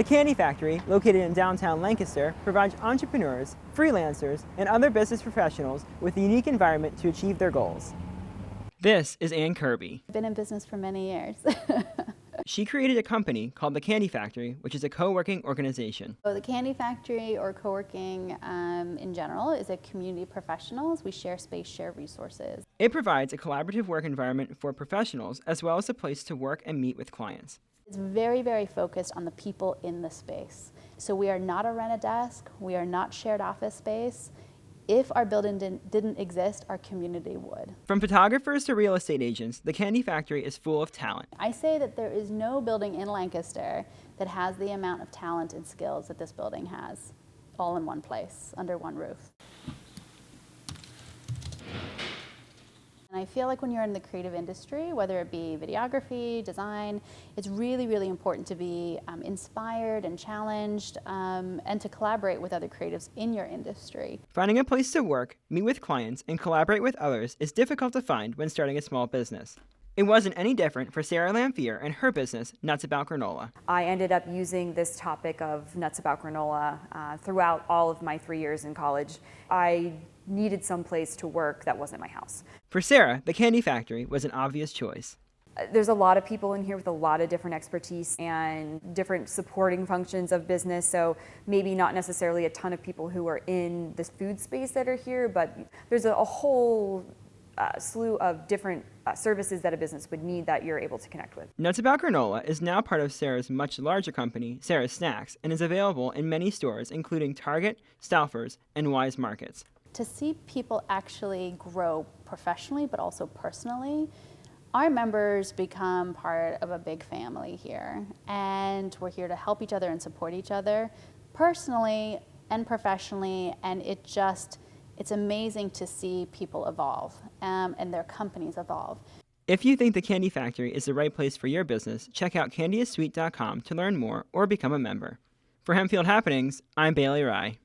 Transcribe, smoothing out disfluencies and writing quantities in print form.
The Candy Factory, located in downtown Lancaster, provides entrepreneurs, freelancers, and other business professionals with a unique environment to achieve their goals. This is Ann Kirby. I've been in business for many years. She created a company called the Candy Factory, which is a co-working organization. So the Candy Factory, or co-working in general, is a community of professionals. We share space, share resources. It provides a collaborative work environment for professionals as well as a place to work and meet with clients. It's very, very focused on the people in the space. So we are not a rent-a-desk. We are not shared office space. If our building didn't exist, our community would. From photographers to real estate agents, the Candy Factory is full of talent. I say that there is no building in Lancaster that has the amount of talent and skills that this building has, all in one place, under one roof. And I feel like when you're in the creative industry, whether it be videography, design, it's really, really important to be inspired and challenged and to collaborate with other creatives in your industry. Finding a place to work, meet with clients, and collaborate with others is difficult to find when starting a small business. It wasn't any different for Sarah Lamphere and her business, Nuts About Granola. I ended up using this topic of Nuts About Granola throughout all of my 3 years in college. I needed some place to work that wasn't my house. For Sarah, the Candy Factory was an obvious choice. There's a lot of people in here with a lot of different expertise and different supporting functions of business, so maybe not necessarily a ton of people who are in this food space that are here, but there's a whole slew of different services that a business would need that you're able to connect with. Nuts About Granola is now part of Sarah's much larger company, Sarah's Snacks, and is available in many stores, including Target, Stouffer's, and Wise Markets. To see people actually grow professionally, but also personally, our members become part of a big family here, and we're here to help each other and support each other personally and professionally, and it's amazing to see people evolve and their companies evolve. If you think the Candy Factory is the right place for your business, check out candyissweet.com to learn more or become a member. For Hempfield Happenings, I'm Bailey Rye.